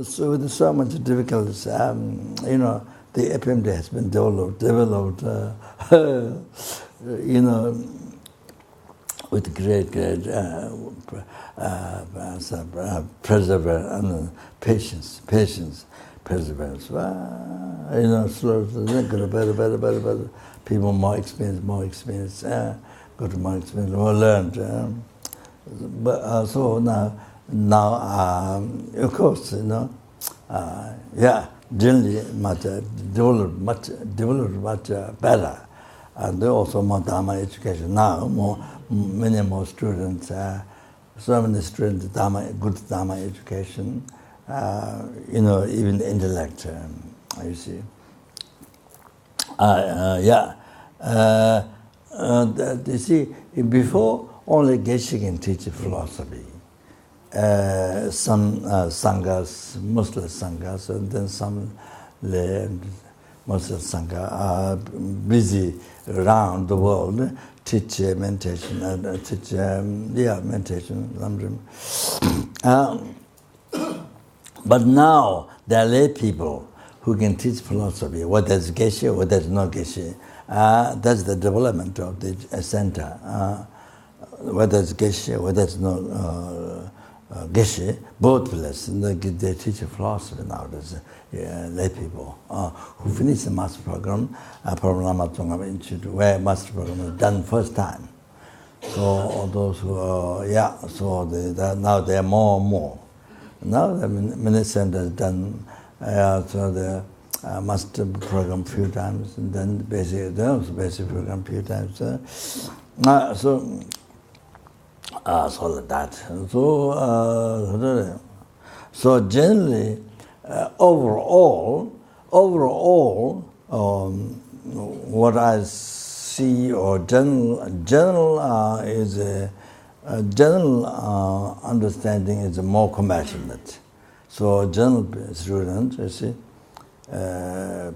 So with so much difficulties, the FPMT has been developed, with great perseverance and patience, perseverance. Slowly, better. People more experience, got more experience, more learned. But so now, of course, generally much developed better, and also more Dharma education now. Many more students, so many students good Dharma education, even intellect. You see, you see, before only Geshe can teach philosophy. Some sanghas, Muslim sanghas, and then some lay Muslim sangha are busy around the world, teach meditation, meditation. But now there are lay people who can teach philosophy, what is Geshe, what is not Geshe. That's the development of the center. Whether it's Geshe, whether it's not Geshe, both places. They teach philosophy nowadays, lay people who finish the master program, from Lama Tsongkhapa Institute, where master program is done first time. So all those who now there are more and more. Now the many centers done, so the master program few times, and then basic program few times. So like that. So generally, overall, what I see or general is a general understanding is more compassionate. So general students, you see,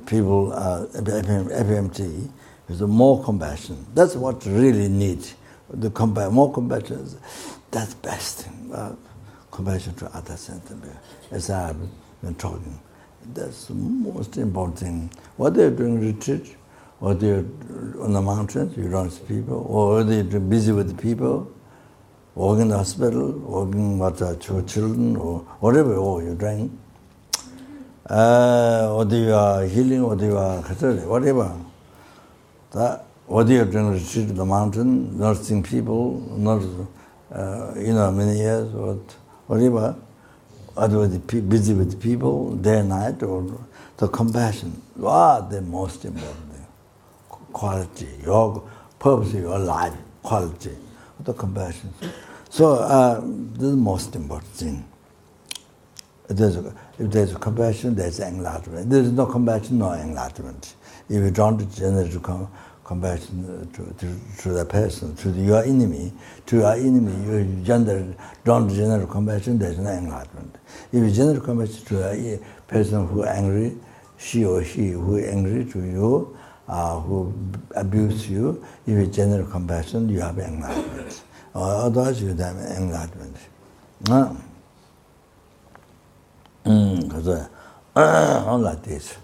people FPMT is more compassion. That's what really need. More compassion, that's best thing. Compassion to others, as I've been talking. That's the most important thing. Whether you're doing retreat, whether you're on the mountains, you don't see people, or whether you're busy with the people, working in the hospital, working with your children, or whatever you're doing, whether you are healing, whether you are whatever. Whether you're doing retreat in the mountain, nursing people, many years, or whatever, other busy with people, day and night, or the compassion, the most important thing. Quality, your purpose of your life, quality, the compassion. So this is the most important thing. If there's compassion, there's enlightenment. If there is no compassion, no enlightenment. If you don't generate compassion to the person, to your enemy, you don't generate compassion, there's no enlightenment. If you generate compassion to a person who is angry, she or he who is angry to you, who abuse you, if you generate compassion, you have enlightenment. Otherwise, you have enlightenment. Because all like this.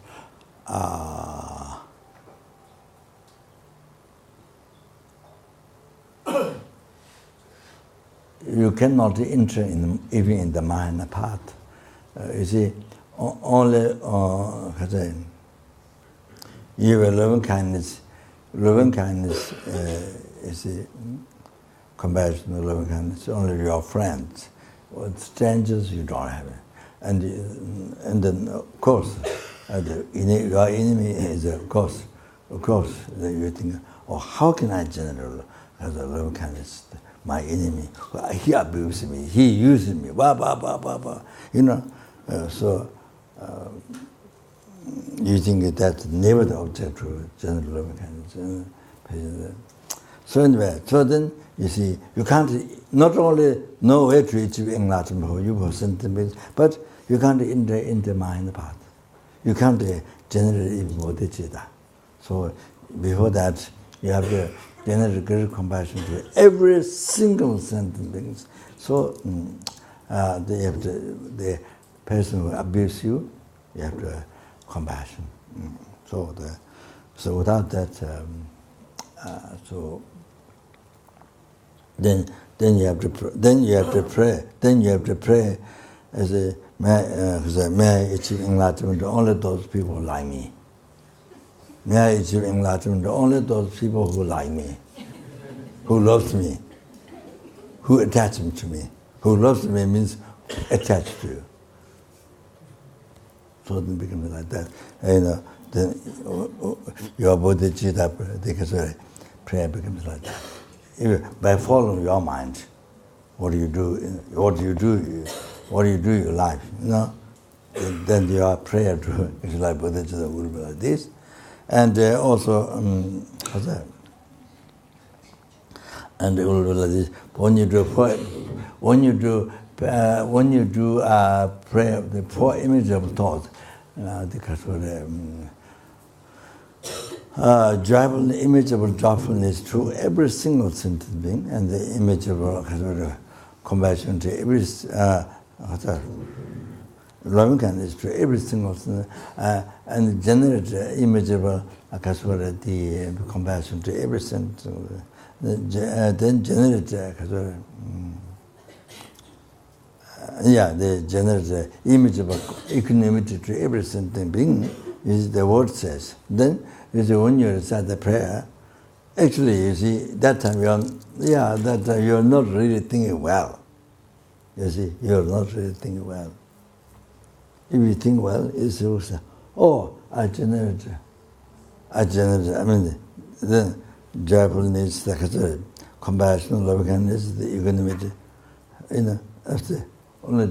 You cannot enter even in the mind part. You see, only you have loving kindness. Loving kindness is compassion, loving kindness. Only your friends, with strangers you don't have it. And then of course, your enemy is of course. You think, how can I generate loving kindness? My enemy, he abuses me, he uses me, so you think that's never the object of general loving kindness. So anyway, so then you see, you can't not only know where to achieve enlightenment for you for sentient, but you can't enter in the mind part. You can't generate even bodhichitta. So before that, you have to generate great compassion to every single sentient being. So they have to, person who abuse you, you have to have compassion. So without that, then you have to pray as a may I achieve enlightenment to only those people who like me. May I achieve enlightenment to only those people who like me, who loves me, who attach to me. Who loves me means attached to you. So it becomes like that. Then your bodhichitta prayer becomes like that. By following your mind, what do you do in your life? Then your prayer is like bodhichitta will be like this. And also, and it will be like this. When you do prayer, the four images of thought, joyful image of joyfulness to every single sentient being, and the image of compassion to every loving kindness to every single and generate image of the compassion to every sentient. Then generate they generate image of equanimity to every sentient being, is the word says. Then you see, when you recite the prayer, actually you see that time you're not really thinking well. You see, you're not really thinking well. If you think well, it's also, I generate. The joyfulness, the compassion, love, kindness, the equanimity. After only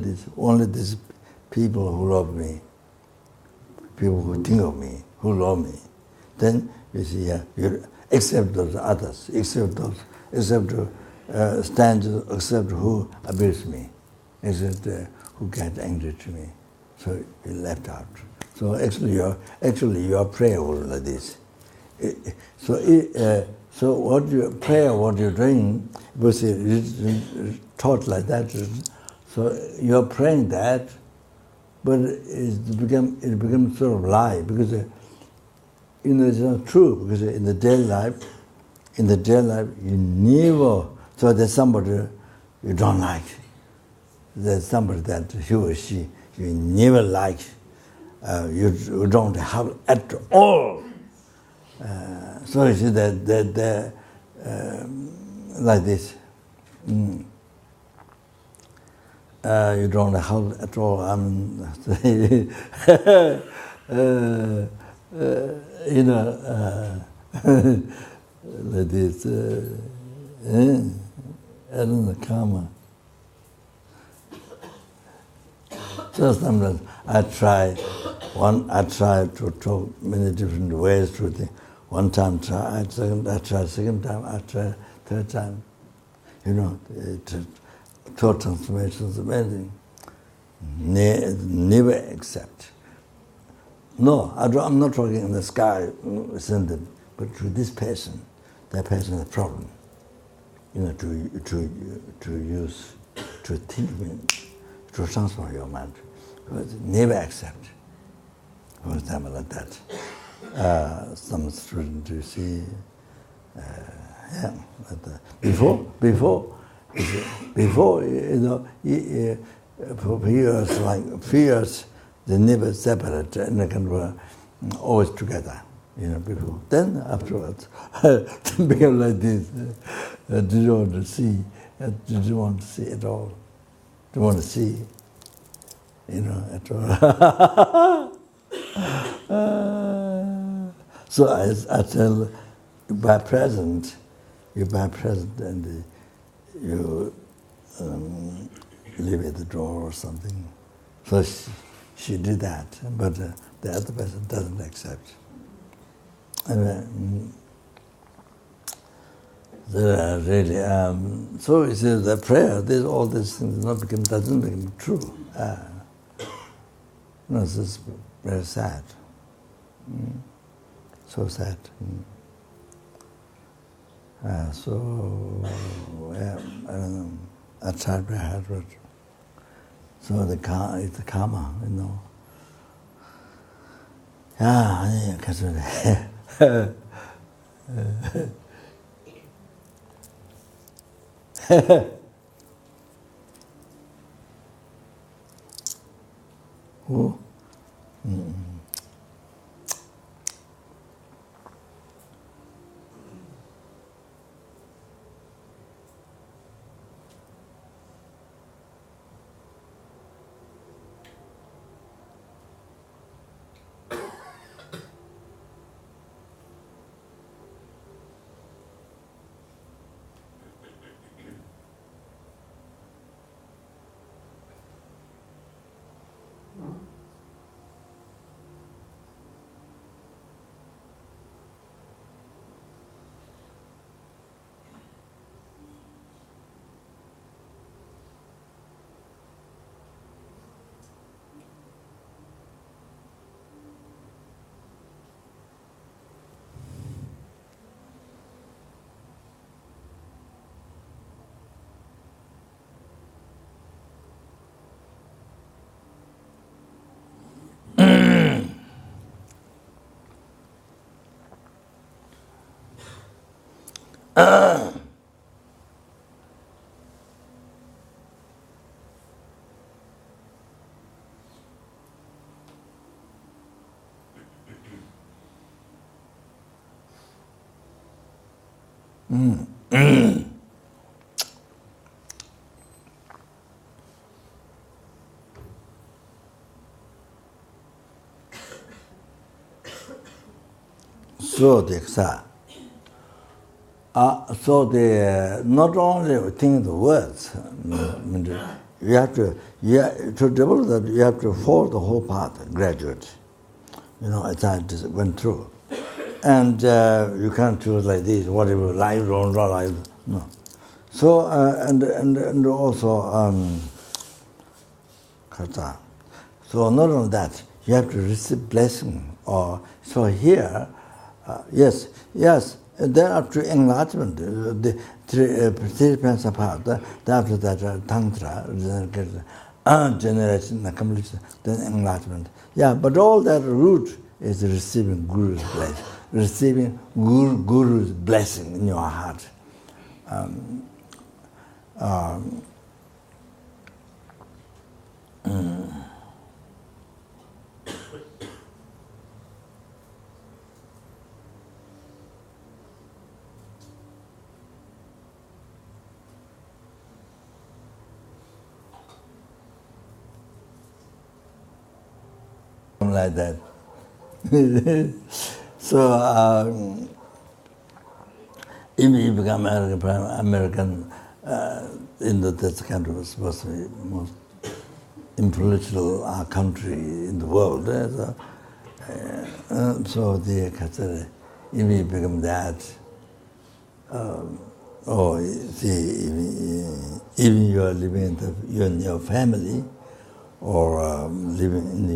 these people who love me, people who think of me, who love me. Then you see, you accept those others, accept strangers, accept who abuse me, accept who get angry to me. So you left out. So actually your prayer was like this. So what you're doing, was taught like that. So you're praying that, but it becomes sort of lie, because it's not true. Because in the daily life, you never. So there's somebody you don't like. There's somebody that he or she you never like. You don't have at all. So you see that like this. You don't have at all. Like this. I don't know, karma. So sometimes I try to talk many different ways to think. One time I try, second time I try, third time. Thought transformation is amazing. Never accept. No, I'm not talking in the sky, but to this person, that person has a problem. To think, to transform your mind. But never accept. For example, like that. Some students you see, like that. Before, for years, they never separate and they can were always together. Before. Then afterwards, they became like this. Didn't want to see. Didn't want to see at all. Didn't want to see. At all. So I tell, you buy present and you leave at the door or something. So she did that, but the other person doesn't accept. Really, so it says the prayer, all these things doesn't become true. This is very sad. So sad. I don't know. I tried very hard, but So it's the karma, you know. Yeah, So not only think the words, you have to develop that. You have to follow the whole path gradually. You know, as I just went through, and you can't choose like this. Whatever life, wrong, life, no. So and also kata. So not only that, you have to receive blessing. Or so here. Yes, thereafter enlightenment, the three parts apart, after that tantra, generation, accomplishment, then enlightenment. Yeah, but all that root is receiving Guru's blessing, receiving Guru's blessing in your heart. Like that. So if you become American, that's kind of supposed to be the most influential country in the world. So if you become that, even you are living in your family, or living in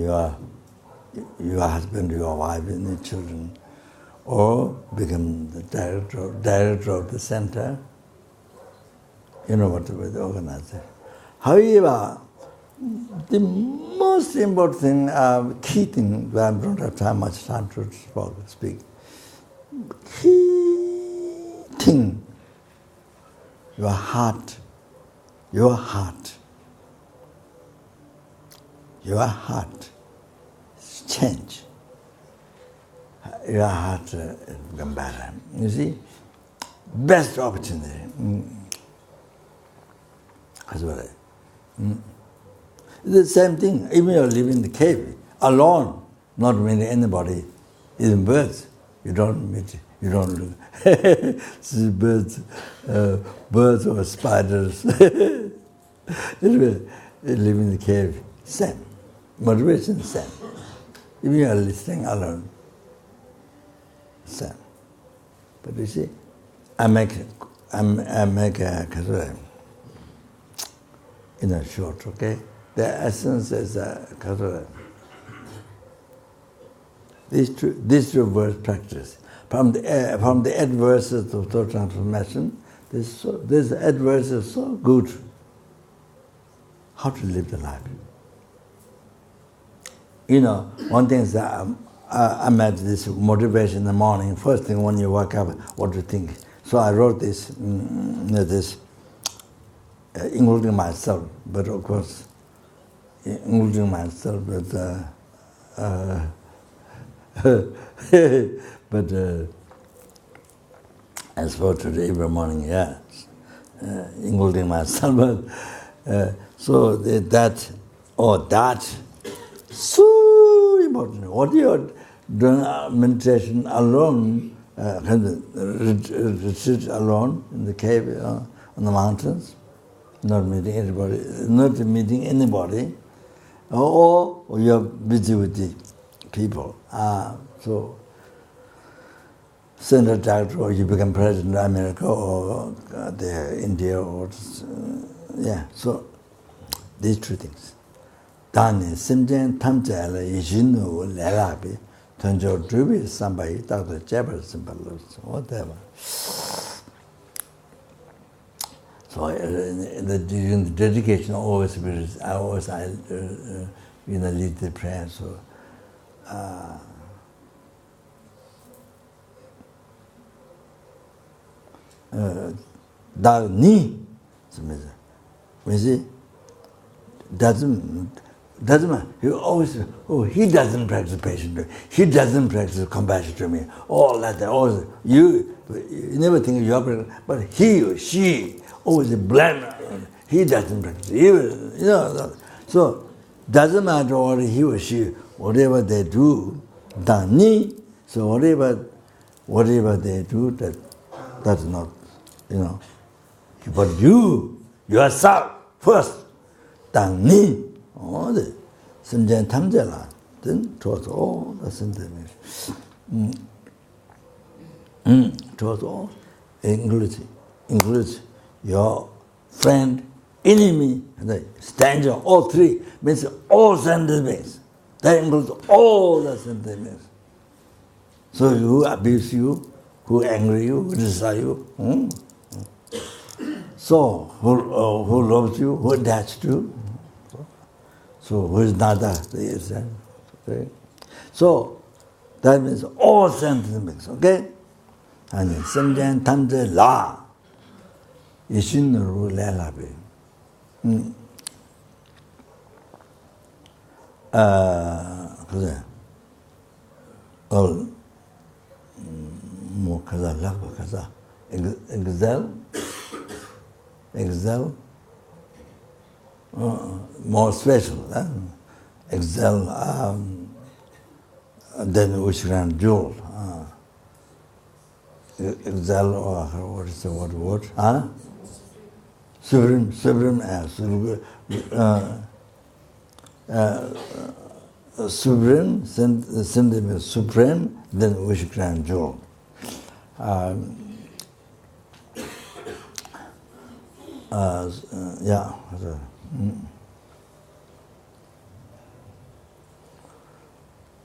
your husband, your wife, and your children, or become the director of the center. You know what the organizer. However, the most important thing, key thing, I don't have much time to speak. Key thing, your heart change. Your heart become better. You see, best opportunity. That's what it's the same thing. Even you live in the cave alone, not meeting anybody, even birds. You don't look. See birds or spiders. Anyway, you live in the cave. Same. Motivation, same. If you are listening alone, same. But you see, I make a short, okay? The essence is these two words practice. From the 8 verses of thought transformation, this 8 verses so good. how to live the life. You know, one thing is that I met this motivation in the morning. First thing when you wake up, what do you think? So I wrote this, including myself, but of course, including myself, but as for today, every morning, yeah, including myself, but so that, so important. What you are doing meditation alone, retreat alone in the cave, on the mountains, not meeting anybody, or you're busy with the people. So send a doctor, or you become president of America, or India, or so these two things. Dani sentient tamjala yishinu lelabi tonjo drubi somebody Dr. Jebber symbols, whatever. So in the dedication I always lead the prayer. So Dani, doesn't matter. He always, he doesn't practice patience. He doesn't practice compassion to me. All that, always, you never think you are, but he or she always blame. He doesn't practice. So doesn't matter what he or she, whatever they do, dani. So whatever they do, that's not, But you yourself first, dani. the sentient tamjala, then towards all the sentient. Towards all, includes your friend, enemy, stranger, all three, means all sentient beings. That includes all the sentient beings. So who abuse you, who angry you, who desire you, so who loves you, who attached to you. So who is nada? Okay? So that means all sentient beings, okay? And sentient tamje la yishinuru lelabi. All more kaza lakba kaza. Excel. More special, excel than which can jewel. Excel, or what is the word? Supreme, supreme, then which can jewel.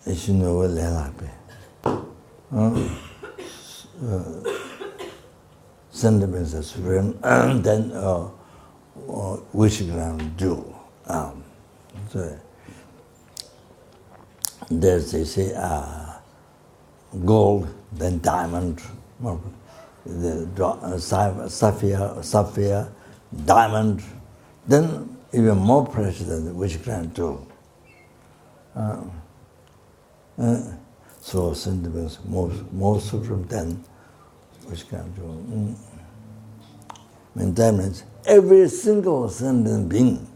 Ishinu lelabe. Sentiments are supreme, and then which ground do. So there's they say gold, then diamond, the sapphire, diamond, then even more precious than the which ground do. So sentiments more supreme than which can do. That means every single sentient being,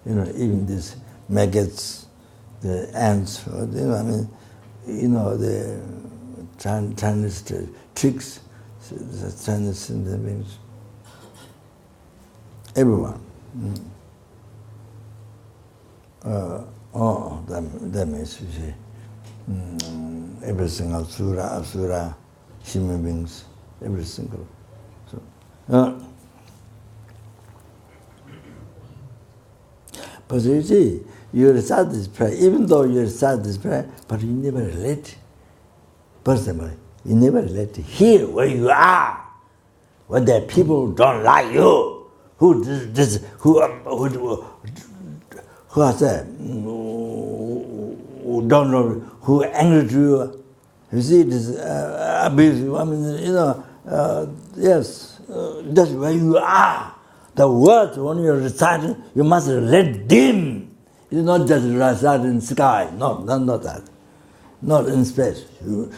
even these maggots, the ants, the Chinese tricks, the Chinese sentient beings, everyone. That means you see. Every single asura, human beings, every single. So, but you see, you recite this prayer, even though you recite this prayer, but you never relate. Personally, you never relate here where you are, when the people don't like you, who I say, who don't know, who angry to you. You see, this abuse. I mean, yes, that's where you are. The words when you're reciting, you must let them. It's not just recite in sky. No, not that. Not in space. You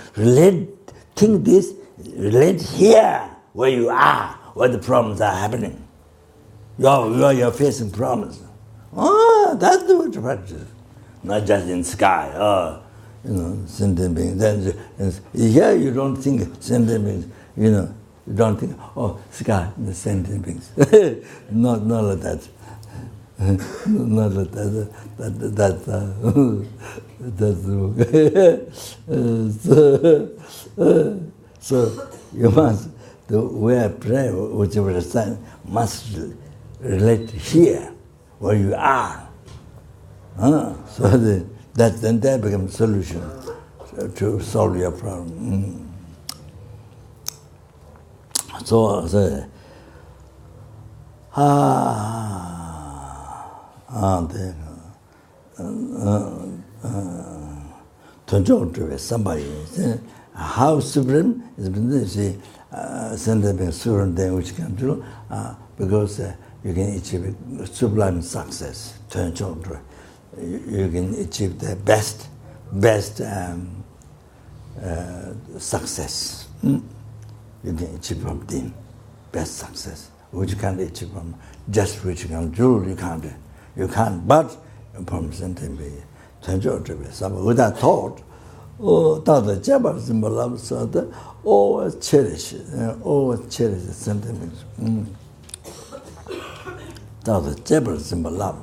think this, relate here, where you are, where the problems are happening. You're facing problems. Oh, that's the way to practice. Not just in sky, sentient beings. Then here you don't think sentient beings, you don't think, sky, the sentient beings. not like that. Not like that. That's so you must, the way I pray, whichever sign, must relate here, where you are. So then that becomes solution to solve your problem. So somebody, how supreme is sentient supreme thing which can do, because you can achieve sublime success. You can achieve the best success. You can achieve from them best success, which you can't achieve from just which you can do. You can't. But from sentient being, without thought, always cherish the sentient beings. Love.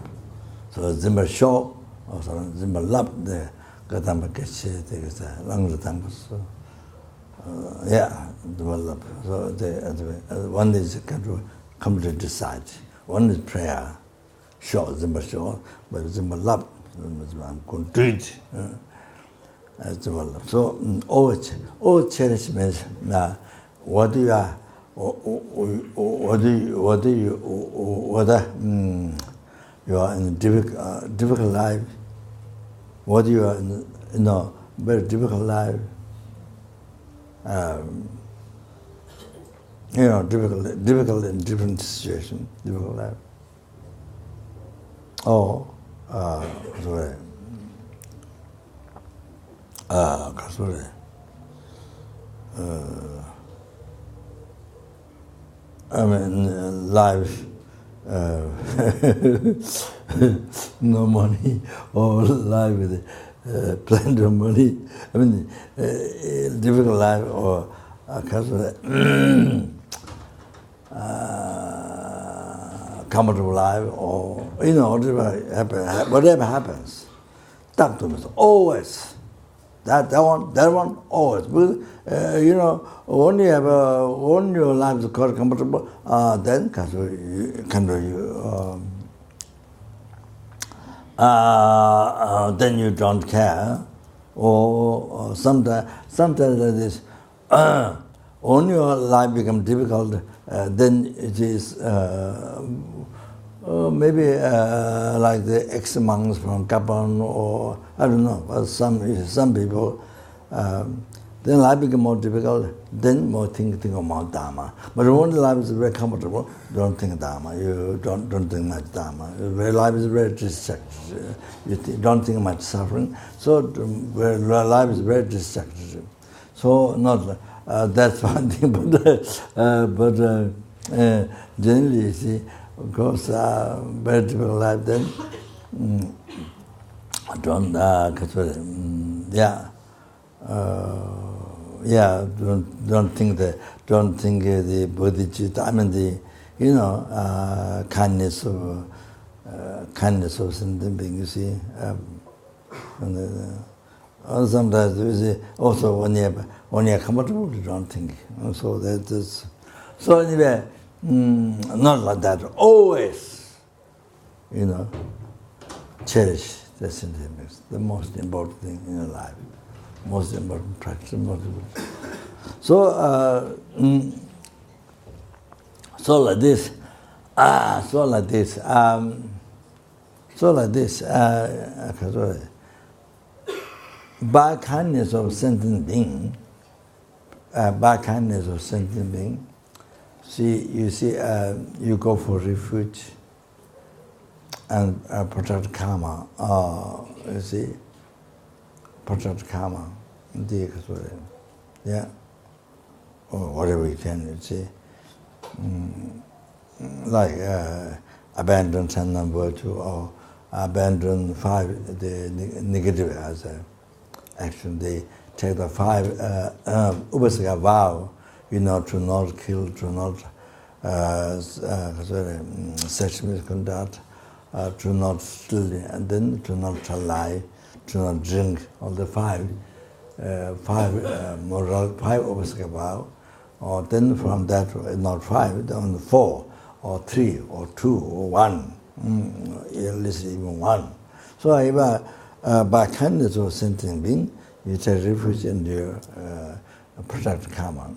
So Zimmer show, or Zimmer love, the Gadamba Geshe, the Lang. Develop. So one is come to decide. One is prayer, show, Zimmer show, but Zimmer love, I'm going to do it. Develop. So always cherish means what do you are, you are in a difficult life. What you are in, very difficult life. Difficult in different situations. Difficult life. Life. No money, or life with plenty of money. Difficult life, or comfortable life, or whatever happens. Talk to me always. That one always. When your life is quite comfortable, then then you don't care, or sometimes like this. When your life becomes difficult, then it is maybe like the ex-monks from Kapan, or I don't know, but some people, then life becomes more difficult, then more think about Dharma. But when life is very comfortable, don't think Dharma. You don't think much Dharma. Where life is very destructive, you don't think much suffering. So where life is very destructive. So not that's one thing, but generally, you see, of course, very difficult life then. Don't think the bodhichitta. Kindness of sentient being. You see, sometimes you see also when you're comfortable, you don't think. So that is. So anyway, not like that. Always, cherish the sentient beings. The most important thing in your life. Most important practice. So like this, So like this. By kindness of sentient being, you go for refuge and protect karma. Protect karma. Yeah. Or whatever you can, you see. Like abandon 10 virtue or abandon 5 the negative as a action. They take the 5 upasaka vow, to not kill, to not sexual misconduct, to not steal, and then to not lie, to not drink. All the 5 moral 5 upasaka vow. Or then from that, not 5, then 4, or 3, or 2, or 1, at least even 1. So by kindness of sentient being, you take refuge in your protect karma.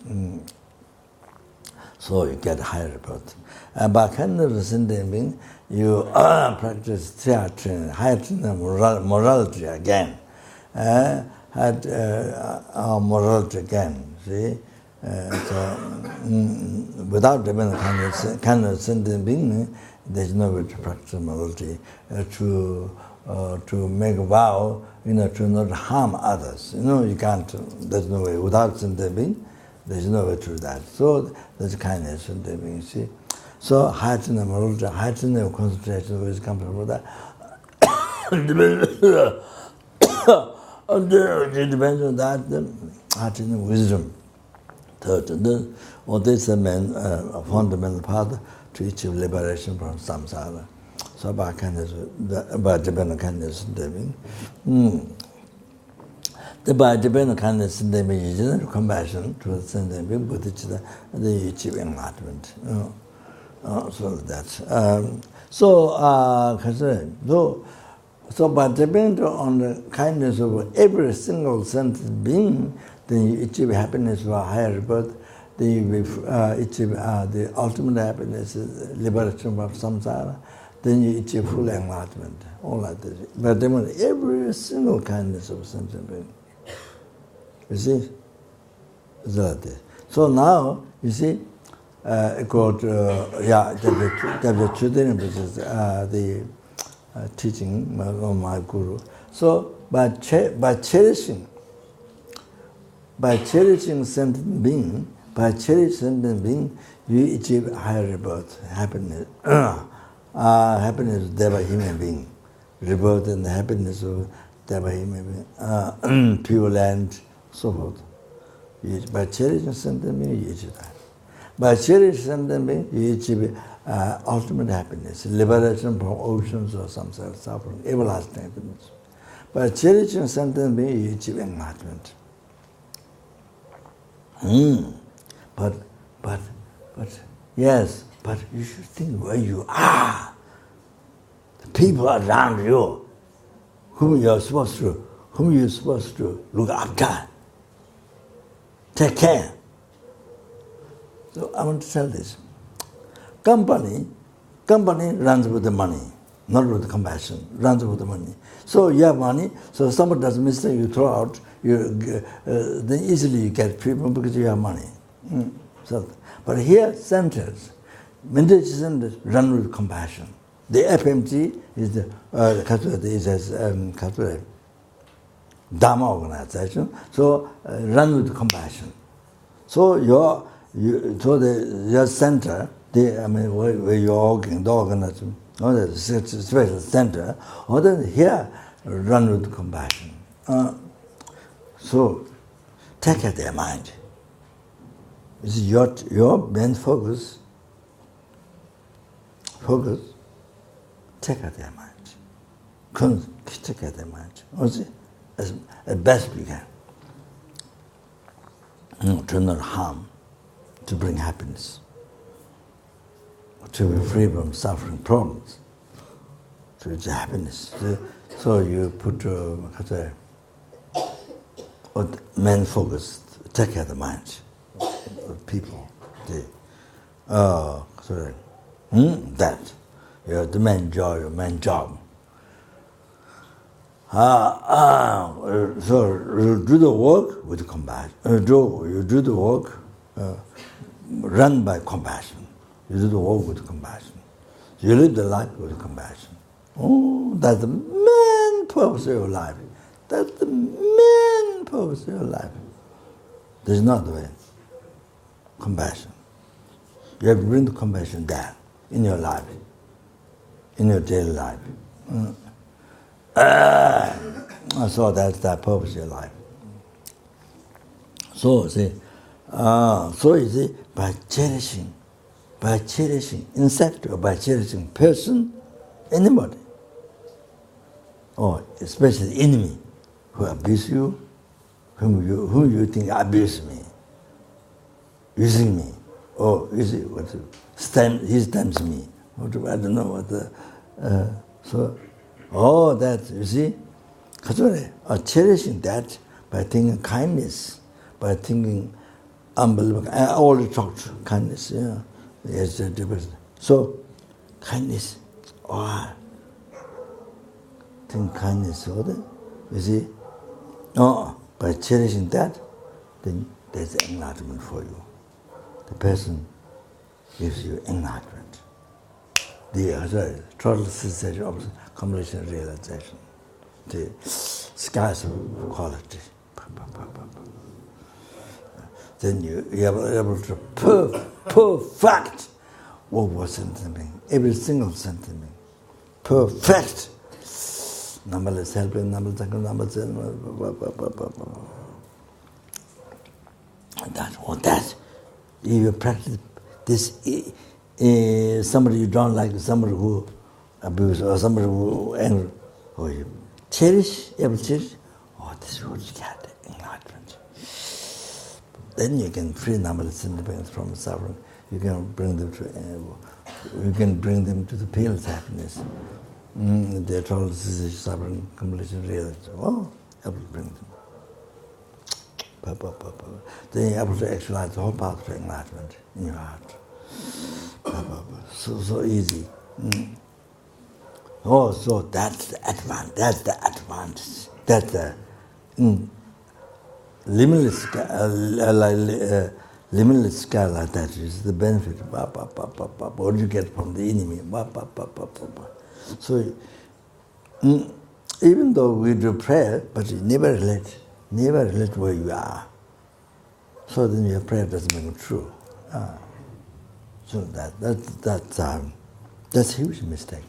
So you get higher rebirth. And by kindness of sentient being, you practice higher morality again. Morality again, see? Without the kind of sentient being, there's no way to practice morality, to make a vow, to not harm others. You can't. There's no way. Without sentient being, there's no way to do that. So there's kindness sentient being. See, so heighten the morality, heighten the concentration, always comes from that. It depends on that. Heighten the wisdom. Third, this is a fundamental path to achieve liberation from samsara. So by kindness, by dependent kindness, by dependent kindness, is compassion to the sentient being, bodhichitta, they achieve enlightenment. So that's so by depending on the kindness of every single sentient being, then you achieve happiness for a higher rebirth. Then you achieve the ultimate happiness, liberation from samsara. Then you achieve full enlightenment. All like this. But then every single kindness of sentient being. You see? It's like this. So now, you see, called the children, which is the teaching of my guru. So by cherishing sentient being, you achieve higher rebirth, happiness. Happiness of Deva human being, rebirth and the happiness of Deva human being, pure land, so forth. By cherishing sentient being, you achieve that. By cherishing sentient being, you achieve ultimate happiness, liberation from oceans or samsara suffering, everlasting happiness. By cherishing sentient being, you achieve enlightenment. But yes, but you should think where you are. The people around you, whom you're supposed to look after. Take care. So I want to tell this. Company runs with the money, not with compassion, runs with the money. So you have money, so if somebody does a mistake, you throw out, then easily you get treatment because you have money. So, but here, centers, meditation centers run with compassion. The FPMT is the Dharma organization, so run with compassion. So your center, where you're working, the organism, the special center, or then here run with compassion. So take care of their mind. This is your main focus. Take care of their mind. Take care of their mind. As best we can. To not harm, to bring happiness, to be free from suffering problems, to reach happiness. So you put main focus, take care of the mind of people. That. The main joy, your main job. So you do the work with compassion. You do the work run by compassion. You do the work with compassion. You live the life with compassion. Oh, that's the main purpose of your life. That's the main purpose of your life. There's not the way. Compassion. You have to bring the compassion down in your life, in your daily life. So that's the purpose of your life. So you see, by cherishing insect or by cherishing person, anybody, or especially enemy who abuse you, whom you think abuse me, using me, or he stems me. I don't know what that, you see, cherishing that by thinking kindness, by thinking unbelievable. I already talked kindness, Yes, so kindness, think kindness, you see. By cherishing that, then there's enlightenment for you. The person gives you enlightenment. The total cessation of completion realization. The skies of quality. Then you are able to perfect what was sentiment, every single sentiment. Perfect. Numberless helping, numberless second, numberless. That. If you practice this, somebody you don't like, somebody who abuses, or somebody who angry, or you cherish, this is what you get, enlightenment. Then you can free numberless independence from suffering. You can bring them to the peerless happiness. They're told suffering, completion, realization. Able to bring them. Then you're able to actualize the whole path to enlightenment in your heart. So easy. So that's the advantage. That's the limitless sky like that is the benefit. What do you get from the enemy? So even though we do prayer, but you never relate where you are. So then your prayer doesn't become true. So that's a huge mistake.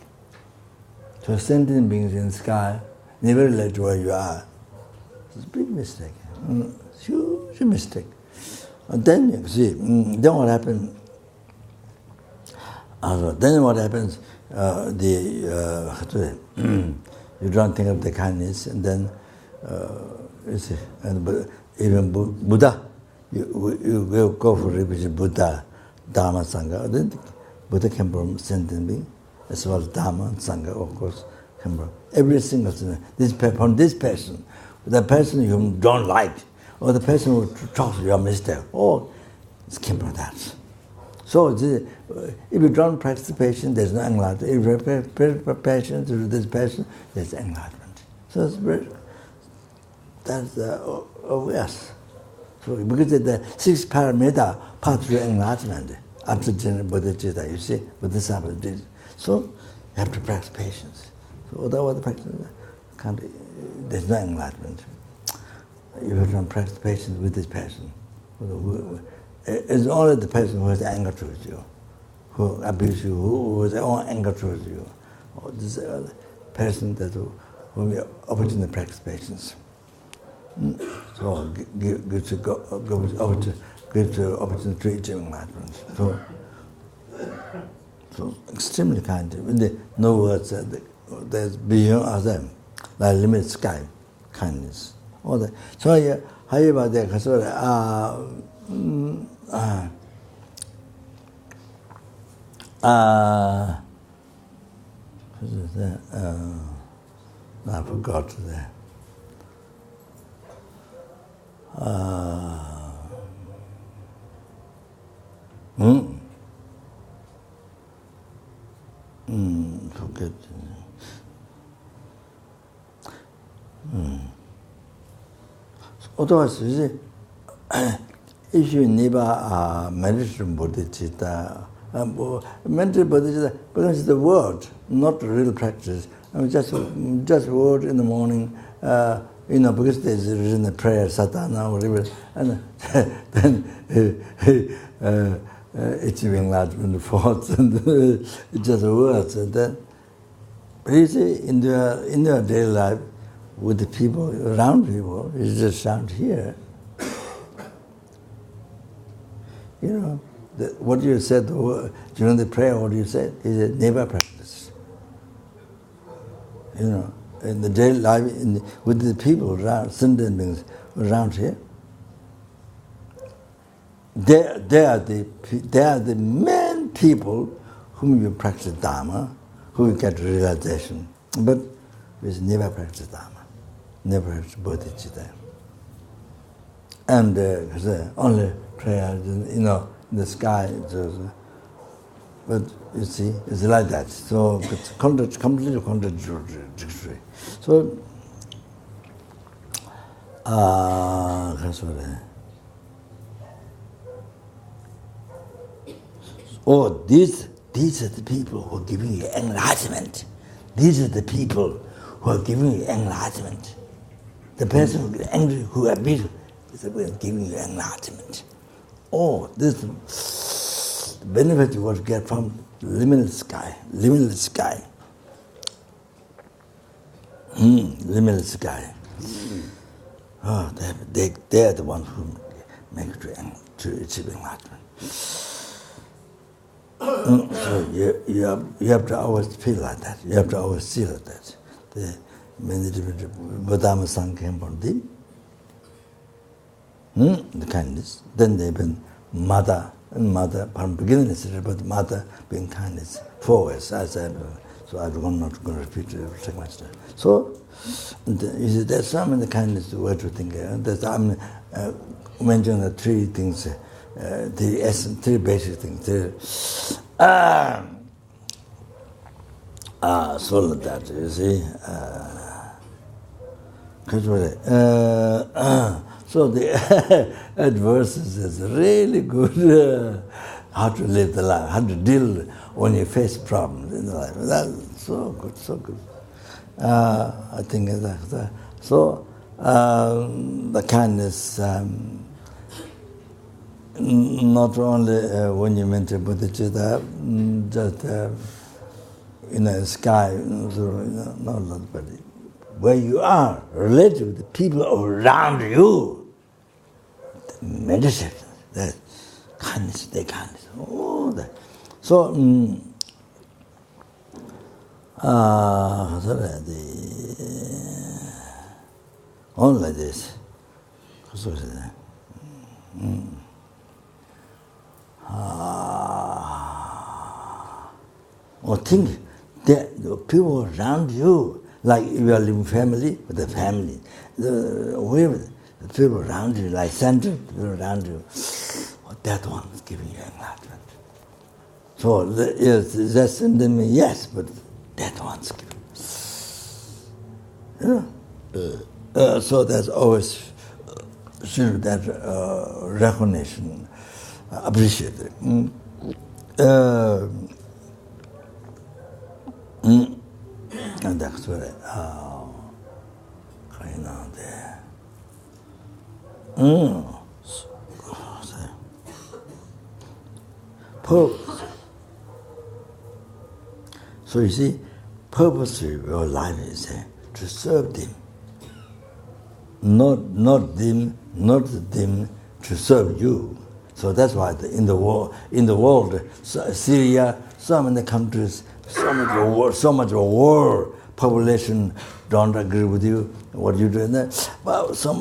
So sentient beings in the sky never relate where you are. It's a big mistake. Huge mistake. And then you see, then what happens? You don't think of the kindness, and then you see, even Buddha, you go for Rinpoche, Buddha, Dharma, Sangha. Then Buddha came from sentient being, as well as Dharma and Sangha, of course, came from every single thing. From this person, the person you don't like, or the person who talks your mistake, it came from that. So if you don't practice patience, there's no enlightenment. If you practice patience with this person, there's enlightenment. So that's obvious. So because the six paramita path to enlightenment, after bodhichitta, you see, bodhisattva did. So you have to practice patience. So without the practice, there's no enlightenment. If you don't practice patience with this person, it's only the person who has anger towards you, who abuses you, who has own anger towards you. Or this person who will open the practice patience. So gives you opportunity to reach enlightenment. So extremely kind. No words. There's beyond other, like limited sky, kindness. All that. So how about that? I forgot that. Forget. Otherwise, you see, if you never meditate bodhichitta, mental bodhichitta becomes the word, not real practice. I mean, just word in the morning, because there's written a prayer, satana, whatever, and then achieving enlightenment thoughts, and it's just words. And then, but you see, in your daily life, with the people, around people, you just sound here. What you said during the prayer, what you said is never practice. In the daily life, with the people around, sentient beings around here, they are the main people whom you practice Dharma, who you get realization. But we never practice Dharma, never practice bodhicitta. And only prayer, in the sky. But you see, it's like that. So it's completely contradictory. So, these are the people who are giving you enlightenment. These are the people who are giving you enlightenment. The person who is angry, who are beaten, is giving you enlightenment. This benefit you would get from limitless sky. Limitless sky. Limitless sky. They are the ones who make it to achieve enlightenment. So you have to always feel like that. You have to always see like that. Many different Bodhama Sang came from them. The kindness. Then they've been mother, from beginning, but mother being kindness, forwards, as I said. So I'm not going to repeat it too much. So, you see, there's so many kindness to what you think. I'm mentioning the three things, three basic things. So like that, you see. So the adverses is really good. How to live the life, how to deal when you face problems in the life. That's so good, so good. I think that. So the kindness, not only when you mention bodhicitta, just in the sky, not but where you are, related with the people around you. Meditation, that kindness, the kindness, all that. So, only this. Think that the people around you, like you are living family with the family, the people around you, like sentient people around you, that one is giving you enlightenment. So yes, that's in me, yes, but that one's giving. So there's always should that recognition, appreciated. And that's what kind of there. Purpose. So you see, purpose of your life is to serve them. Not them to serve you. So that's why in the world, Syria, so many countries, so much war, population don't agree with you, what you do. Well, so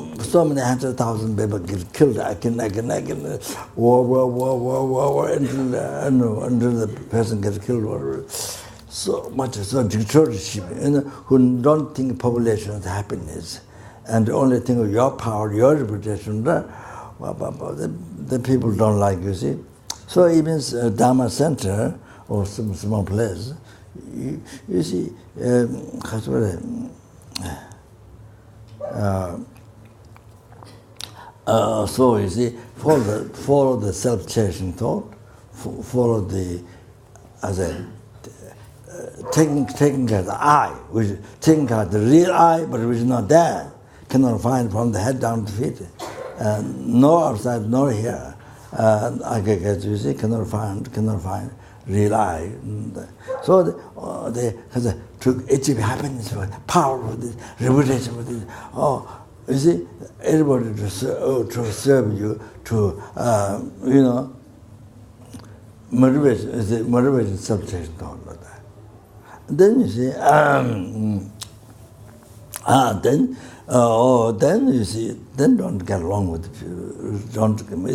many 100,000 people get killed. I can war until the person gets killed. So much dictatorship, who don't think population is happiness, and only think of your power, your reputation. The people don't like, you see. So even Dharma center or some small place, You see, so you see, follow the self-cherishing thought, follow the, as a taking care of the I, taking care of the real I, but which is not there, cannot find from the head down to feet, nor outside nor here. Aggregate, you see, cannot find real I. So they took achieve happiness, power for this, reputation for this. Oh, you see, everybody to serve you, to motivation, substitution, thought like that. And then you see, then you see, then don't get along with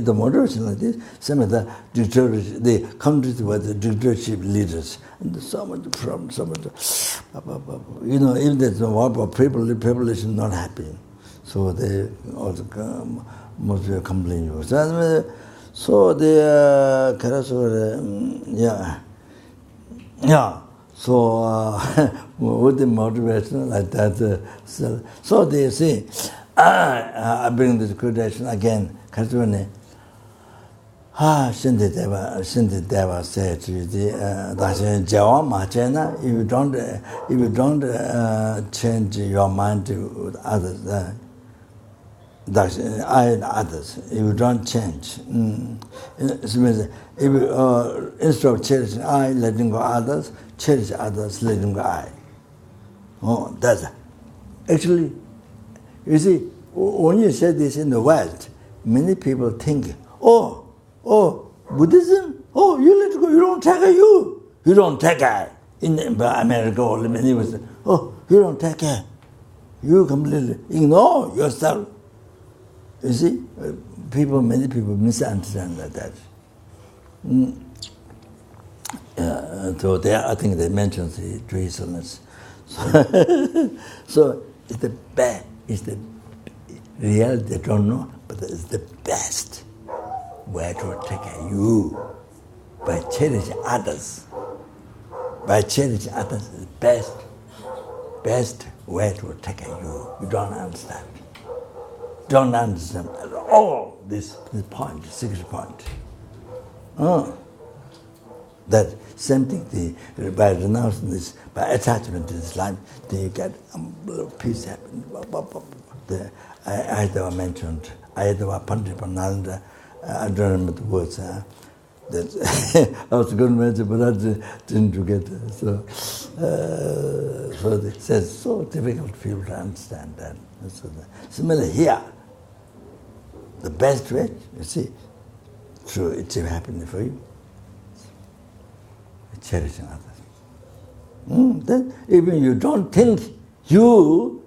the motivation like this. Some of the dictatorship, the countries where the dictatorship leaders, and there's so much problem, so much, even there's no population not happy, so they also must complain. So the so with the motivation like that, so they say, I bring this quotation again. Shinti Deva said to the Jawa Machena, if you don't change your mind to others, I and others, if you don't change, it means if you, instead of cherishing I, letting go others, cherish others, letting go I. Oh, that's actually, you see, when you say this in the West, many people think, oh, Buddhism, you let go, you don't take care, you don't take care. In America, or many people say, you don't take care. You completely ignore yourself. You see, many people misunderstand that. So I think they mentioned the truthfulness. So it's the best, it's the reality they don't know, but it's the best way to take care of you by cherishing others. By cherishing others is the best way to take care of you. You don't understand. Don't understand at all this point, 6 point. That same thing, by renouncing this, by attachment to this life, then you get peace happen. I mentioned, Pandit, I don't remember the words. I was going to mention, but I didn't get it. So it says, so difficult for people to understand that. Similarly here, the best way, you see, to achieve happiness for you, cherishing others. Then even you don't think, you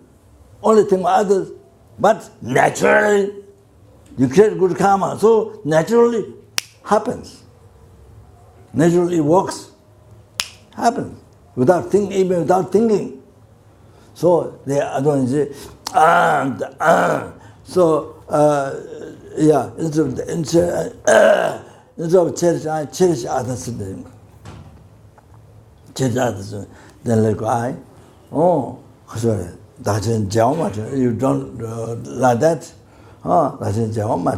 only think of others, but naturally you create good karma, so naturally happens. Naturally works, happens, without thinking, even without thinking. So they are going to say, instead of cherish others, then let go I. Sorry, that's in Java. You don't like that. That's in Java.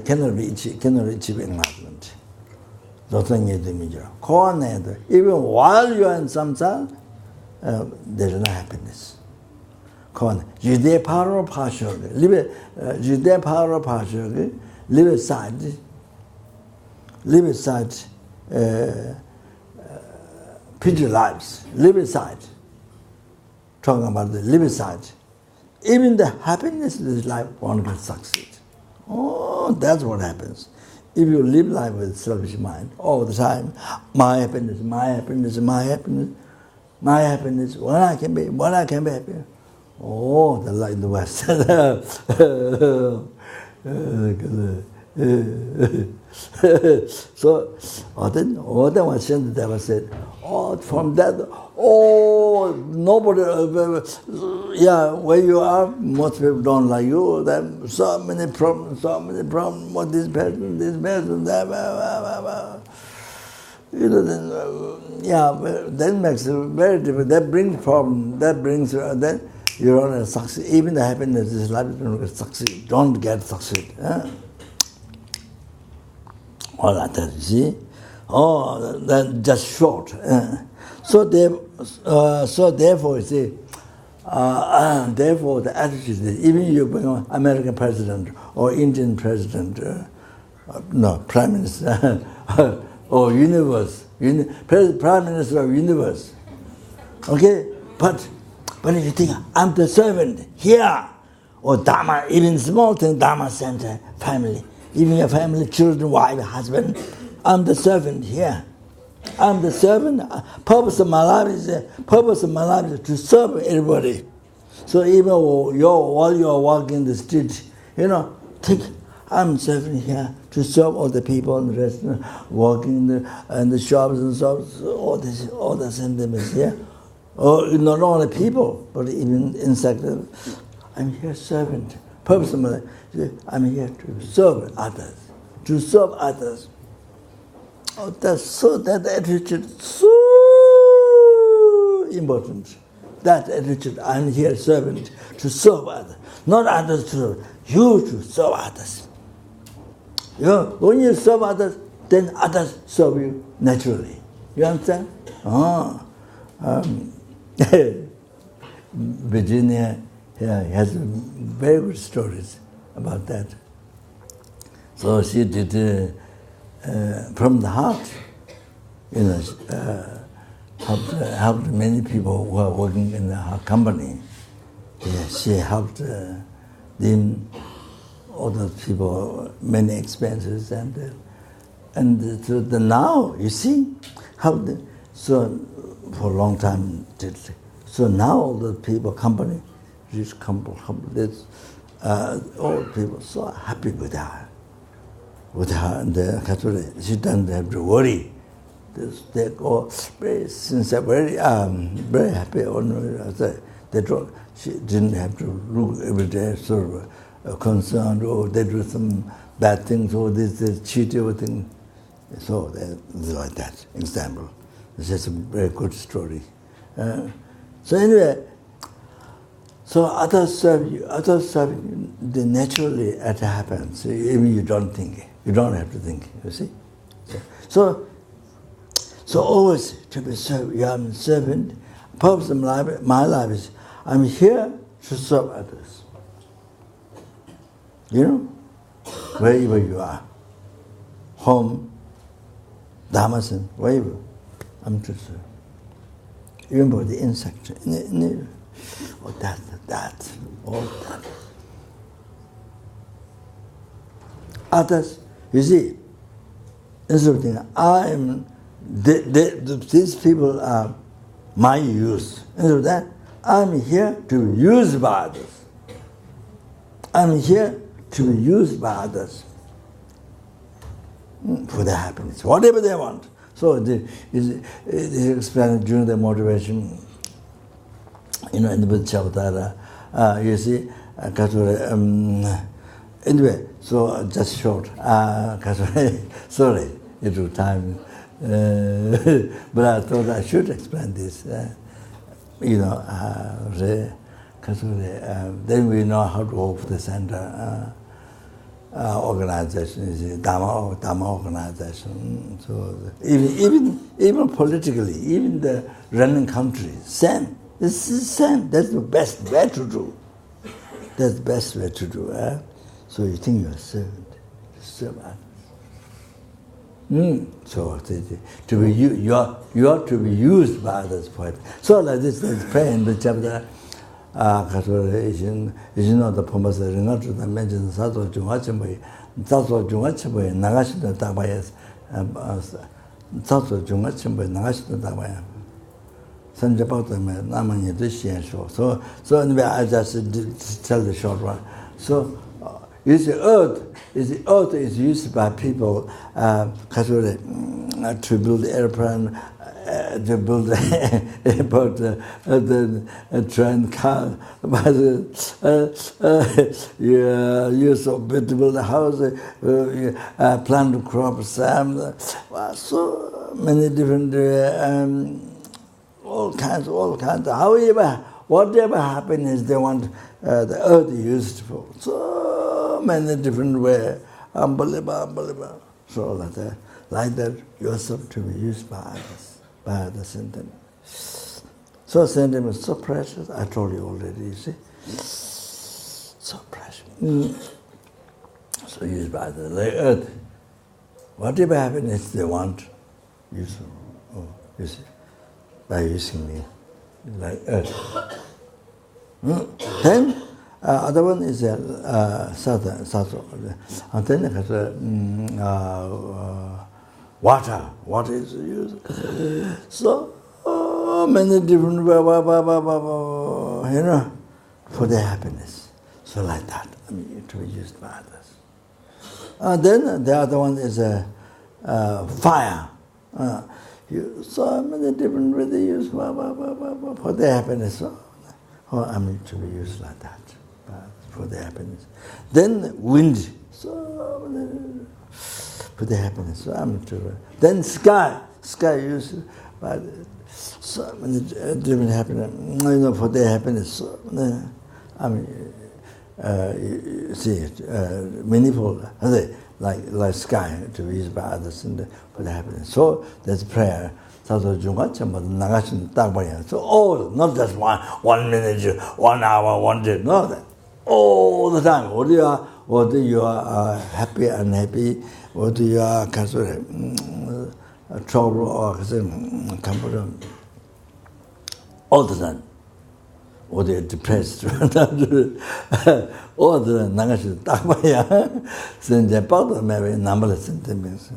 Cannot reach enlightenment. Even while you are in samsara, there is no happiness. Live aside pity lives, live aside. Talking about the live aside. Even the happiness of this life, one can succeed. That's what happens. If you live life with selfish mind all the time, my happiness, when I can be happy. The light in the West. So, then what Shanti said, from that, nobody, where you are, most people don't like you, there are so many problems, what this person, that, then, that makes it very difficult. That brings problem. That brings then you don't succeed. Even the happiness is life don't succeed. Don't get succeed. All that, you see. Oh, then just short. So therefore, you see. Therefore, the attitude is even you become American president or Indian president, prime minister or universe, prime minister of universe. Okay, but if you think I'm the servant here, or Dharma, even small thing, Dharma center, family, even your family, children, wife, husband, I'm the servant here. I'm the servant. Purpose of my life is to serve everybody. So even while you're walking the street, think I'm serving here to serve all the people in the restaurant, walking in the shops and shops. All the sentiments here. Or not only people, but even insect. I'm here servant. Purpose of my life. I'm here to serve others. To serve others. Oh, that attitude so important. That attitude, I'm here servant to serve others. Not others to serve, you to serve others. When you serve others, then others serve you naturally. You understand? Virginia has very good stories about that. So she did from the heart, helped many people who are working in her company. She helped them, all those people, many expenses, and so now you see how so for a long time did. So now all the people, company, this company, all people so happy with her. And she doesn't have to worry. They go very sincere, very happy. She didn't have to look every day sort of concerned, or they do some bad things, or they cheat everything. So they like that example. It's just a very good story. So anyway, so others serve you, they naturally it happens. Even you don't think it. You don't have to think, you see. So always to be served, you are a servant. Purpose of my life is, I'm here to serve others. Wherever you are, home, Dharma center, wherever, I'm to serve. Even for the insect, all that. Others, you see, instead of thinking, these people are my use. Instead of that, I'm here to be used by others. I'm here to be used by others for their happiness, whatever they want. So it is explained during the motivation, in the bodhichitta, you see, anyway, so just short, sorry, it took time, but I thought I should explain this, then we know how to work for the center organization, is Dharma organization. So even politically, even the running country, same. This is the same. That's the best way to do. That's the best way to do. So you think you're a servant, to serve others. So to be you are to be used by others for it. So like this, let's pray in the chapter. Is not the promise that not to mention the Sato Jungachiboy, Sato Jungachiboy, Nagashita Tabayas, Sato Jungachiboy, Nagashita Tabaya. Sanjapata Namani Dishian show. So anyway, I just tell the short one. So the earth is used by people to build airplane, to build airport, the train, car, use of to build a house, plant crops. So many different, all kinds. However, whatever happiness they want the earth used for, so many different ways. Unbelievable. So like that, yourself to be used by others, by other sentient. So sentient is so precious. I told you already. You see, so precious. So used by others, like earth. Whatever happiness they want, use. You see, by using me, like earth. Then other one is sato. And then it has water. Water is used. So many different, for their happiness. So like that, to be used by others. Then the other one is fire. So many different ways they use for their happiness. To be used like that for their happiness. Then wind. So many for their happiness. So then sky. Sky used by so many different happiness. For their happiness. So, you see it, meaningful, like sky to be used by others for the happiness. So there's prayer. So all, not just 1 minute, 1 hour, 1 day, no, that all the time. Whether you are happy, unhappy, whether you are trouble or comfort, all the time. Or they're depressed. All the Nagashi Takbaya, send powder, maybe numberless sentiments.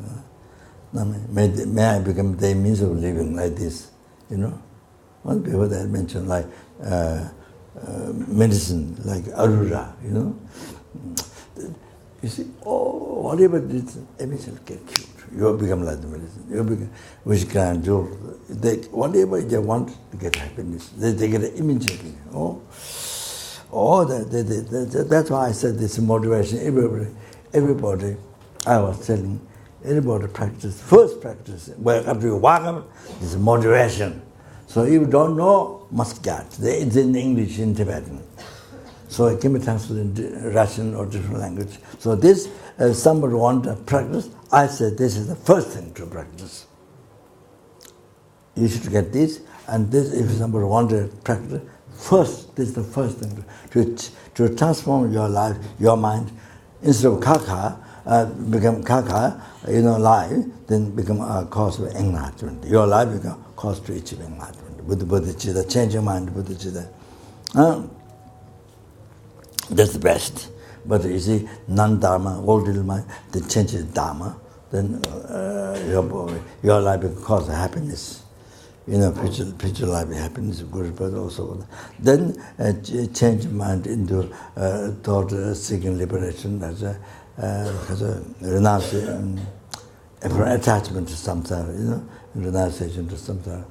May I become the means of living like this, One people that mentioned like medicine, like Arura, You see, whatever it is, eventually get killed. You become like the medicine. You become which kind of whatever they want to get happiness, they get it immediately. That's why I said this motivation. Everybody, I was telling anybody first practice. Well, after you walk up, this is motivation. So if you don't know, must get. It's in English, in Tibetan. So it can be translated in Russian or different language. So this, if somebody wants to practice, I said this is the first thing to practice. You should get this, and this, if somebody wants to practice, this is the first thing to transform your life, your mind. Instead of kaka, become kaka, life, then become a cause of enlightenment. Your life become cause to achieve enlightenment. Bodhichitta, change your mind, bodhichitta. That's the best. But you see, non-dharma, old little mind, they change the dharma, then your life will cause happiness. Future life happiness, good, but also then change mind into thought seeking liberation as a renunciation, attachment to samsara, renunciation to samsara.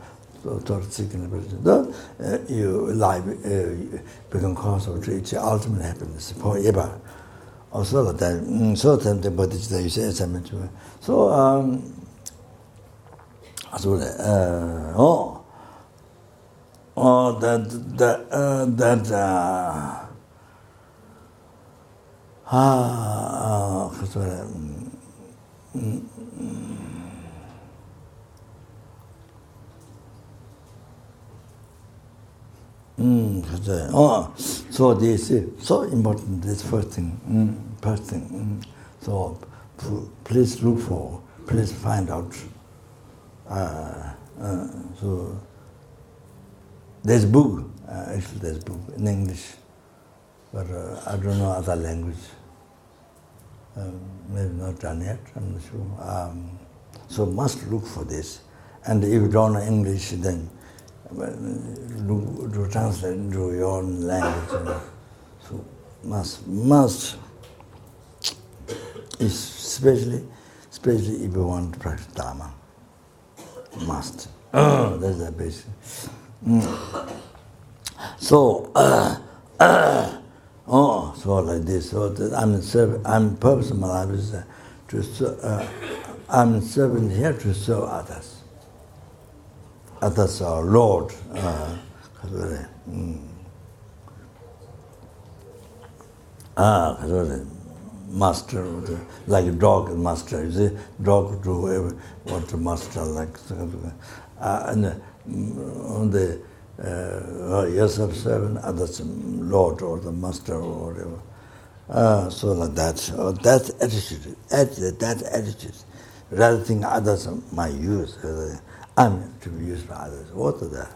Thought seeking liberation. Your life become cause of reach ultimate happiness forever. Also that the bodhichitta you say as I mentioned. So so this is so important, this first thing. So please look for, please find out. So there's book, actually there's book in English, but I don't know other language. Maybe not done yet, I'm not sure. So must look for this. And if you don't know English, then to translate into your own language. So must, especially if you want to practice Dharma. Must. That's the basic. So, so like this. So I'm purpose of my life is I'm serving here to serve others. others are Lord. Master, like a dog master. You see, dog do what the master like. And the yourself servant, others Lord or the master or whatever. So like that. That attitude. Rather think others might use. I'm to be used by others. What is that?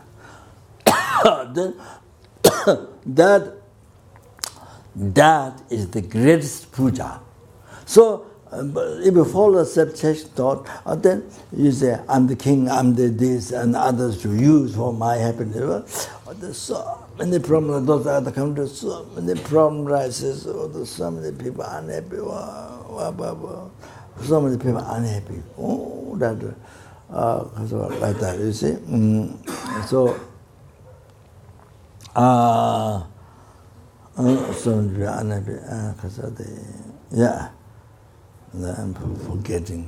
Then that is the greatest puja. So if you follow such thought, then you say, I'm the king, I'm the this, and others to use for my happiness. There's so many problems, those other countries, so many problems rises, so many people unhappy, so many people unhappy. Oh, that, like that, you see. So so many people unhappy, yeah. I'm forgetting.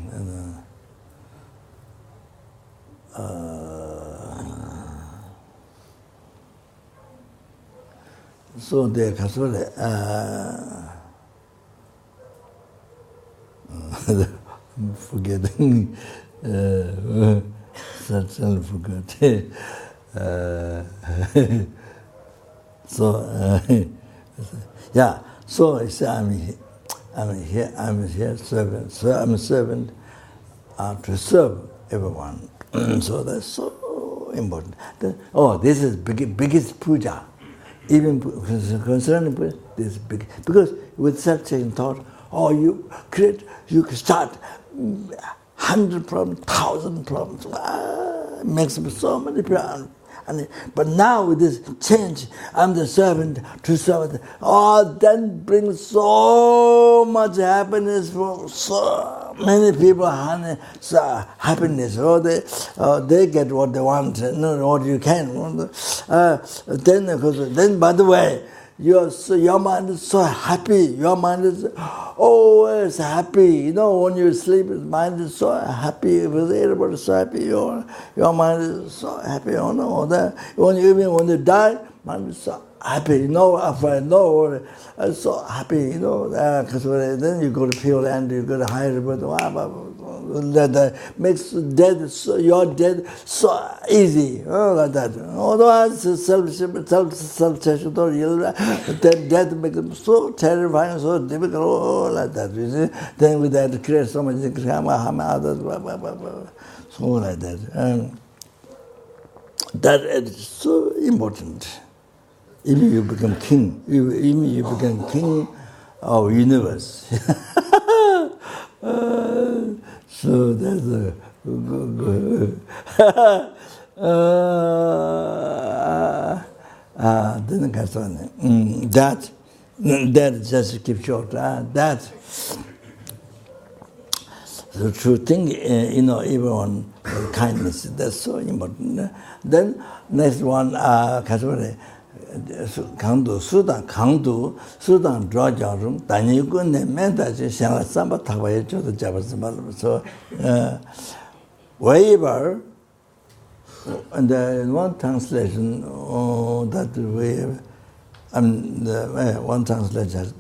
So they forgetting. Certainly forgot. So yeah. So I say I'm here servant. So I'm a servant to serve everyone. So that's so important. This is biggest puja. Even concerning puja, this is big. Because with such a thought, you can start 100 problems, 1,000 problems. Makes so many people. But now with this change, I'm the servant to serve. That brings so much happiness for so many people. Happiness. They get what they want, what you can. Then, by the way, your mind is so happy. Your mind is always happy. When you sleep, your mind is so happy. If everybody is so happy, your mind is so happy. When you die, mind is so happy. So happy. Because then you go to Pure Land, you go to higher birth. That makes your death so easy, like that. Otherwise, self-session, death makes it so terrifying, so difficult, like that. You see? Then with that, create so much others, so like that. That is so important. Even you become king, even you become king of universe. So that's good. Then that just keep short. That the true thing, everyone with kindness. That's so important. Then next one, 강도 수단 조자rum 다니고네 멘다지 샹라삼바 타바에 저도 잡았어 말서 wherever, and in one translation that way, one translation has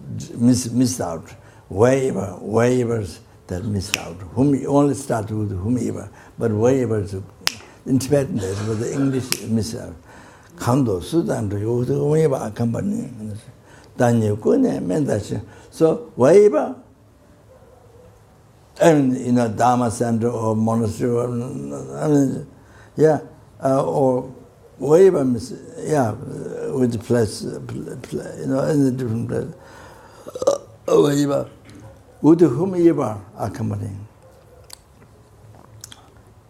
missed out wherever that missed out. Whom only start with whomever, but wherever in Tibetan but the English missed out. 강도 수단도 요도 wherever company 다니고네 멘다지. So wherever, and in a Dharma center or monastery, or wherever, with the place, in a different place, wherever, with whomever accompanying.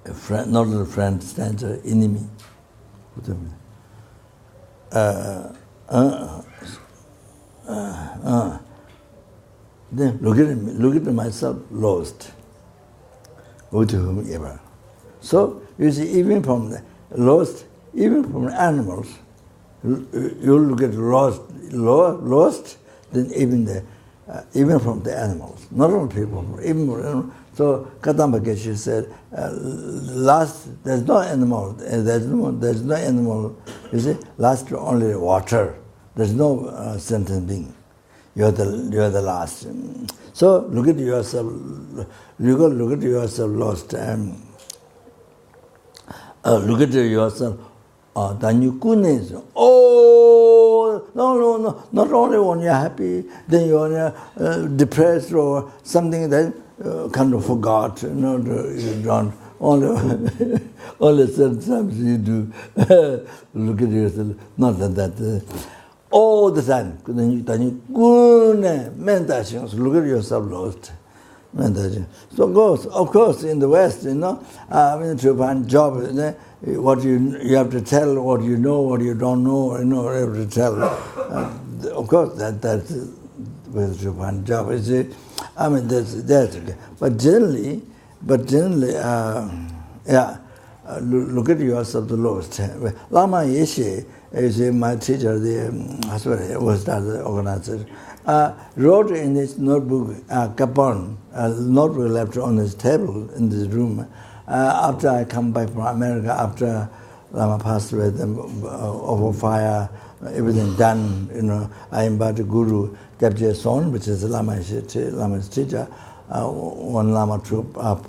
A friend, not a friend, stands an enemy. Then look at myself lost. With whomever. So you see, even from the lost, even from animals, you look at lost, then even the even from the animals, not only people, even from animals. So Kadamba Geshe said, there's no animal, there's no animal, you see, last only water. There's no sentient being. You're the last. So look at yourself, look at yourself lost. Look at yourself. Then you goodness. Oh, no. Not only when you're happy, then you're depressed or something that kind of forgot. You don't. Only sometimes you do. Look at yourself. Not that. All the time. Then you goodness. Look at yourself lost. So of course, in the West, when you find job, what you have to tell, what you know, what you don't know, you have to tell. Of course, that's with to find job. That's okay. But generally, look at yourself the lowest. Lama Yeshe is my teacher, was the organizer. Wrote in his notebook, Capon, notebook left on his table in this room. After I come back from America, after Lama passed away, over fire, everything done, I invited Guru Gebje Son, which is Lama's teacher, one Lama troop up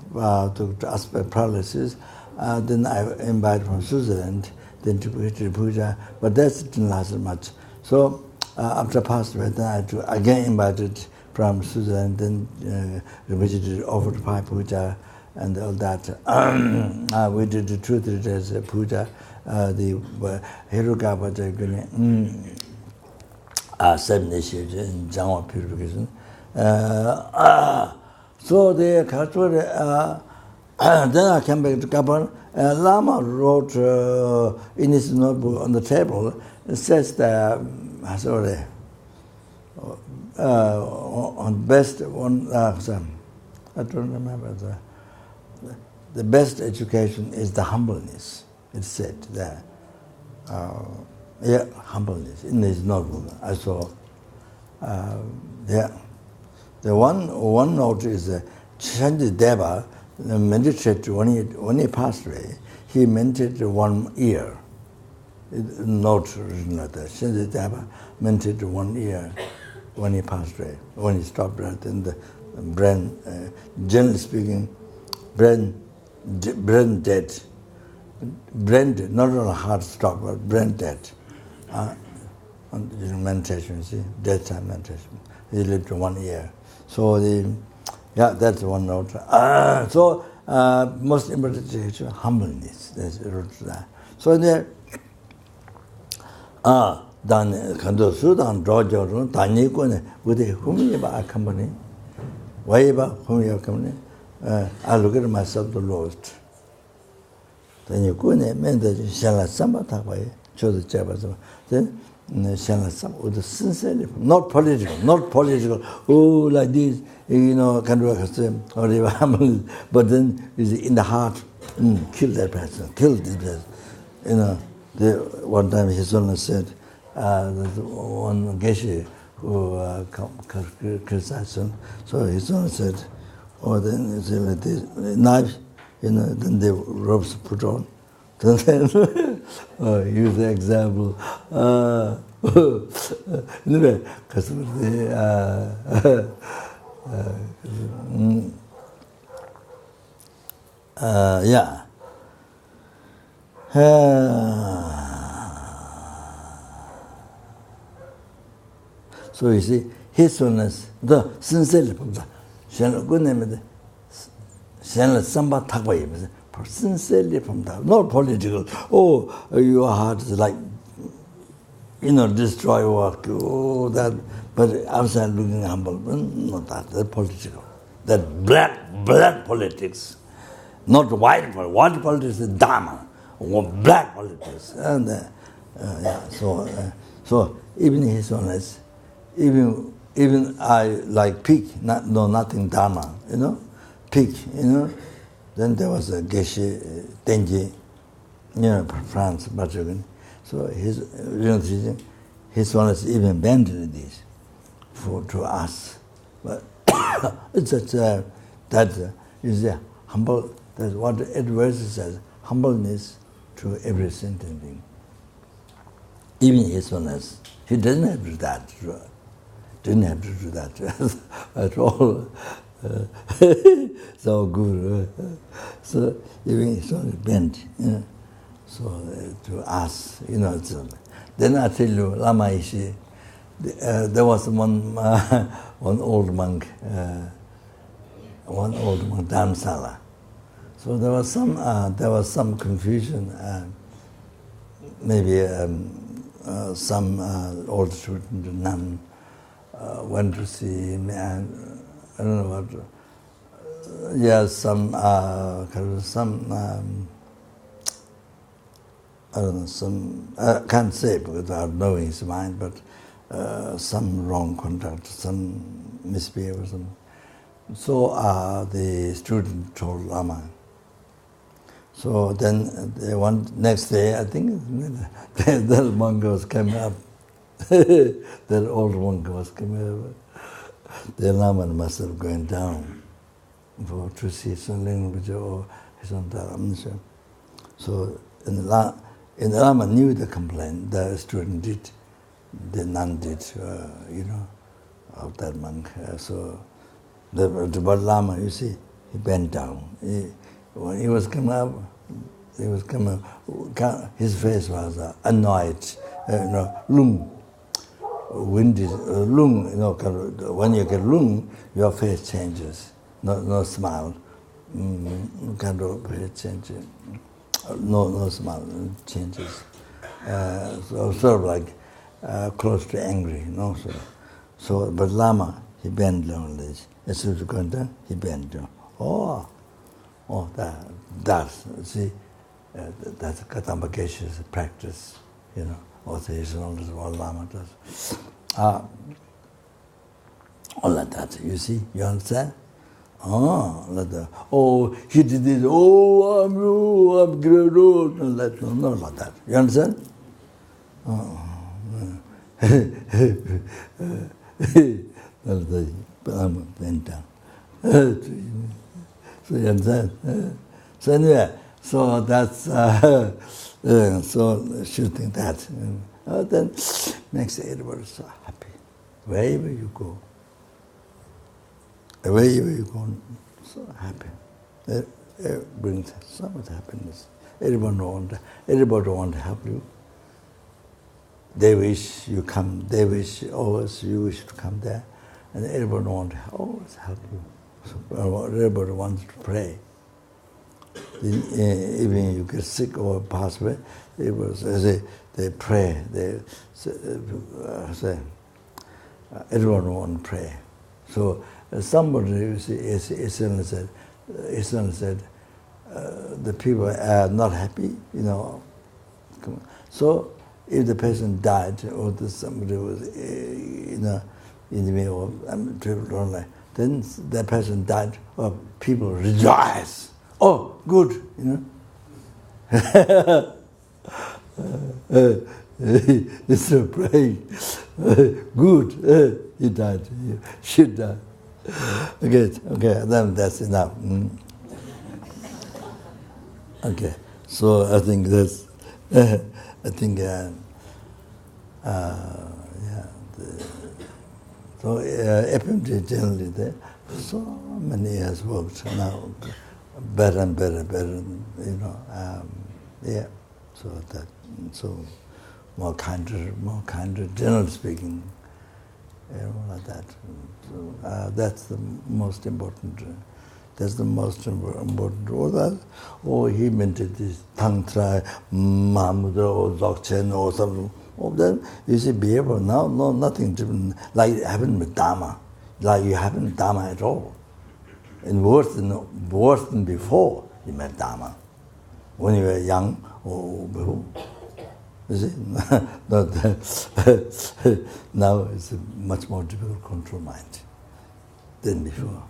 to aspect paralysis. Then I invited from Switzerland, then to Puja, but that didn't last much. So after passed away, then I again invited from Switzerland, then visited over to Pai Puja and all that. We did 2-3 days puja. The Hiruka Bhaja 7 issues in Jangwa purification. So the Kachore, then I came back to Kapan. Lama wrote in his notebook on the table, it says that, on best one, I don't remember, the best education is the humbleness, it said there. Humbleness in his notebook. I saw, the one note is Chandy Deva meditated when he passed away. He meditated 1 year. Note written like that. Chandy Deva meditated 1 year when he passed away. When he stopped breath in the brain, generally speaking, brain dead. Brain dead, not only heart stop, but brain dead. Meditation, see, daytime meditation. He lived 1 year. So that's one note. So most important is humbleness. That's that. So there, dan kando sudan rojo dani kone with whom ba company, why ba whom you company. I look at myself the lost. Then you go and shall samba takway, chose the jabba. Then shall some with the sincerely, not political, oh, like this, can work the same, or even, but then is in the heart, kill that person, kill this person. One time his owner said, one geshe who criticized him, so his owner said, then like this, knife, then the ropes put on. Then use the example. Anyway, so you see, his the sincerely, sincerely from that, not political. Oh, your heart is like, destroy work. Oh, that. But outside looking humble, not that. That's political. That black politics, not white politics. White politics is Dharma, or black politics. And so even his honest, even I like pig, nothing Dharma, pig, Then there was a Geshe Tenji, France, Bachogan. So his one is even banned this to us. But it's just that you see, humble. That's what it verse says: humbleness to every sentient being. Even Humbleness, he doesn't have to do that. Didn't have to do that at all. So good. So even it's only bent. So to ask, then I tell you, Lama Ishi, there was one old monk, Dharmsala. So there was some confusion. Maybe some old student nun went to see him, and I don't know what. Some I don't know, some, I can't say because I don't know his mind, but some wrong conduct, some misbehavior. So the student told Lama. So then next day, I think that monk was coming up. That old monk was coming up. The Lama must have gone down to see some language or some Dharma. So in the Lama knew the complaint the student did, the nun did, of that monk. So the Lama, you see, he bent down. When he was coming up, his face was annoyed, lung. Wind is lung, when you get lung, your face changes, no smile, kind of face changes. No smile changes. So sort of like close to angry, So, but Lama, he bent down this. As soon as he went down, he bent down. That's Katambakesha's practice, Also, it's not what Lama does. All like that, you see, you understand? Like that. He did this. I'm great. Not like that. You understand? I'm bent down. So you understand? So anyway, so that's so shooting that. Then makes everybody so happy. Wherever you go. Wherever you go, so happy. It brings so much happiness. Everybody want to help you. They wish you come. They wish always you wish to come there, and everybody want to always help you. So everybody wants to pray. Even you get sick or pass away, they pray. They say everyone want to pray. So somebody, you see, Islam said, the people are not happy, So if the person died or somebody was, in the middle of people don't like, then that person died, or people rejoice. Oh, good, It's a praying. Good, he died. She died. Okay, then that's enough. Okay, so I think that's. So FPMT generally there, so many years worked now, better and better, so more kinder, generally speaking, like that. So that's the most important. That's the most important. Or he invented this Tantra, Mahamudra, or Dzogchen, or something. Of them, you see, behavior now, no, nothing different. Like it happened with Dharma, like you haven't with Dharma at all. And worse than before you met Dharma, when you were young or before. You see, now it's a much more difficult to control mind than before.